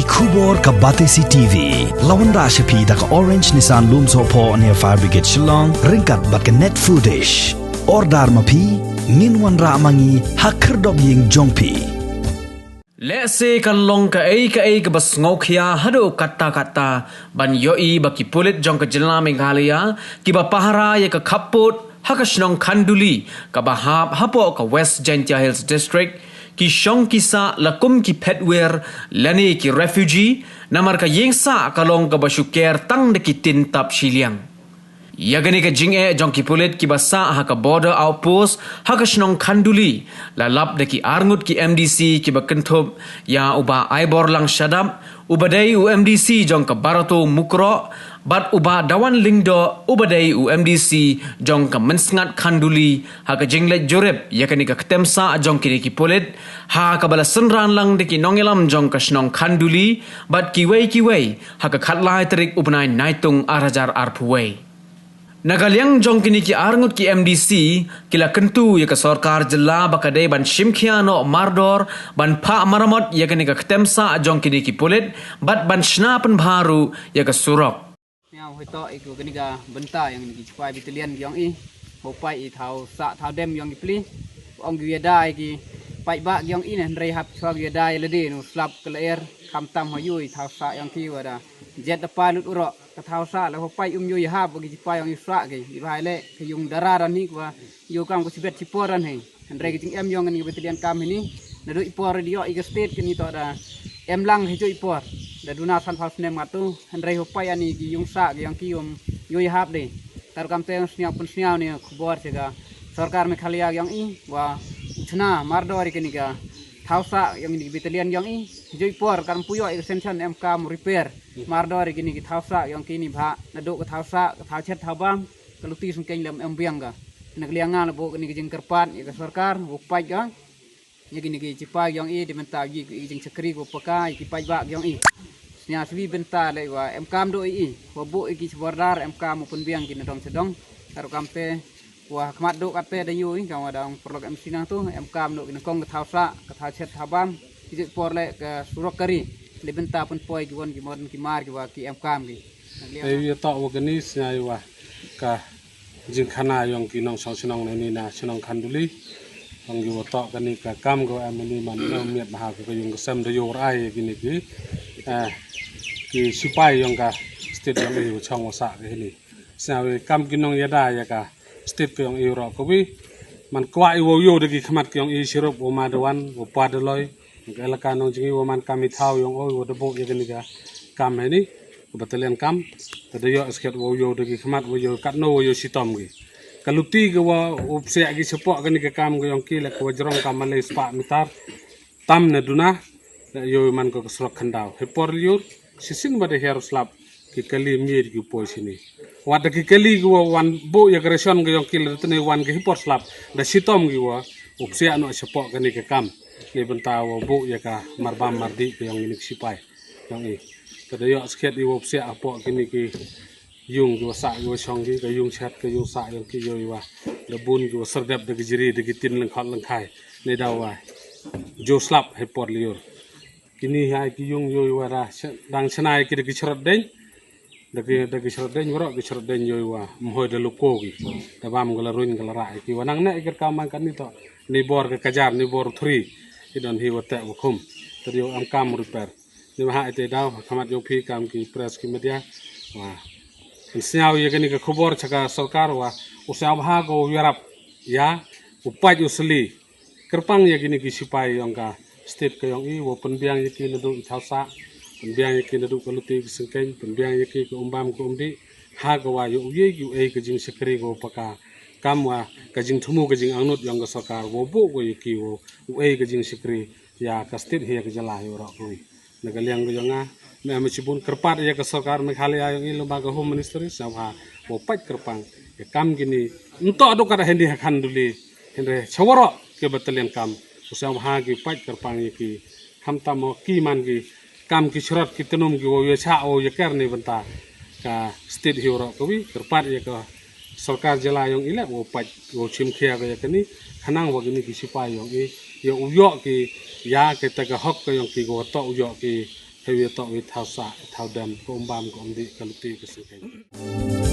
Kubor ka Batesi TV. Lawan Rashapi da ka Orange Nissan Loom Sopo near Fire Brigade Shnong. Ringkat bat ka net footage. Ordar mapi. Minwan ra mangi hakerdog ying jongpi. Let's say kalong ka ay bas ngokya hado kata ban yoi baki Pulit jong ka jela Meghalaya kiba pahara ya ka kaput haka Shnong Khanduli ka bahap hapo ka West Jaintia Hills District ki Shong kisa lakum ki Phetwir lani ki refugee namar ka yengsa kalong ka basuker tang de ki tin tap shiliang. Yagani ka jing'e jong ki Pulit ki basa haka border outpost haka Shnong Khanduli lalap de ki arngut ki MDC ki bakentub ya uba aibor lang syadap ubadai UMDC jong ka barato mukro bat uba dawan lingdo ubadai UMDC jong ka mensngat Khanduli haka jinglet jorep yakani ka ketemsa jong ki Pulit haka bala senran lang de ki nongelam jong ka Shnong Khanduli bat kiwei haka khatlai terik ubnai naitung arajar arpuwei. Nagaliang jong kini ki arngut ki MDC kila kentu ya ka sarkar jela bakadai ban shimkhiano mardor ban pha maramot ya kini ka ketemsa jong kini ki Pulit bat ban shnapen baru ya ka surok. Yang hito iku kini ka benta yang ni cepai bitalian yang hopai thau sa thau dem yang dipli ong giada ki pai ba yang ne rehab chwa giada lede nu slap kelair kamtam hoyui thau sa yang ki wada jet depan lut urok ka thau sa la hopai yui ha bagi cepai yang isra ki ibhai le ke yung dararan ni kwa yu kam ko sibet ciporan he andre ki em yang ni bitalian kam ini nadu ipor dio iga state kini to da em lang hijo ipor da duna san fal snem ngatu andre hopai ani ki yung sa yang ki yui ha de tar kam te sniao pun sniao ni khobor chega sarkar Meghalaya yang wa chna mardori kini ka thausa yang ni bitalian yang hijo ipor kan puyo extension MK mu repair mardori kini ki thausa yang kini bha nadu ka thausa ka thauchet thabam kaluti sungkeng lam embiang ka naglianga bo kini ki jing kerpat ya sarkar bu pai ka ya kini ki cipa yang dimenta yi jing sekri go paka ki pai ba yang nya swi benta le wa MK do wa bu ki sebordar MK mu pun biang kini dong sedong karo kampe wa khmat do kape da yu ka wadang program sinang tu MK do kini kong ka thausa ka thauchet thabam ki por le ka surokari le benta pun poi ki won ki modern ki mar ki wa ki MK ki ai to wa kini snyai wa ka jing khana yong ki nong Shnong ni na Shnong Khanduli ong yu to kani ka kam go amni man no miet ma ha ko yung sam de yo rai kini ki sipai yong ka state yong yu chong wa sa ke ni sa we kam ki nong yada ya ka state ko yong yu ro ko wi man kwa i wo yo de ki khmat ki yong i sirup wo ma de wan wo pa de loi ke la ka nong jingi wo man kam i thau yong oi wo de bo ye kini ka kam he ni batalian kam de yo sket wo yo de ki khmat wo yo kat no wo yo sitom gi kaluti ke wa upsia gi sepok kani ke kam go yong ki le ko jrong kam le spa mitar tam ne duna yo man ko srok khandau he por liur sisin bade her slap ki kali mir gi po sini wada ki kali go wan bo ya kreson go yong ki le tne wan gi por slap da sitom gi wa upsia no sepok kani ke kam le benta wo bo ya ka marbam mardi ke yong ni sipai yong i kada yo sket i upsia apo kini ki yung jo sa yo chong gi ka yung chat ka yung sa yung ki yo wa da bun jo serdap de jiri de tin lang khat lang khai ne da wa jo slap he por liur kini hai ki yung yo wa ra dang snai ki de chrat den de chrat den ro ki chrat den yo wa mhoi de luko gi da bam gala ruin gala ra ki wa nang ne ikar kam kan ni to ni bor ka kajar ni bor 3 ki don hi wa ta wa khum to yo am kam repair ni ha ite da khamat yo phi kam ki press ki media wa sinyau ya kini ke khobor chaka sarkar wa usau bha go yarap ya upai usli kerpang ya kini ki sipai yang ka state ke yang i wo penbiang ya kini du thausa penbiang ya kini du kaluti sengkeng penbiang ya ki umbam ko umdi ha go wa yu ye yu e ke jing sekri go paka kamwa ka jing thumu ke jing angnut yang ka sarkar wo bo go ki wo e ke jing sekri ya ka state he ke jala yo ro ko nagaliang go yanga me amchibun kerpat ya ke sarkar Meghalaya yang lembaga home ministry sabha wo pat kerpang ya kam gini untuk adu kada hendi Khanduli hendre chawaro ke batalian kam usabha ki pat kerpang ki hamta mo ki man ki kam ki shrot ki tenum ki wo ye cha o ye ker ni benta ka state hero ko wi kerpat ya ke sarkar jela yang ile wo pat wo chimkhia ga ya kani khanang wo gini ki sipai yang i yo uyo ki ya ke ta ka hok ko yang ki go to uyo ki Phetwir tok wi thau sa thau dam ko bam ko di kalti ke sing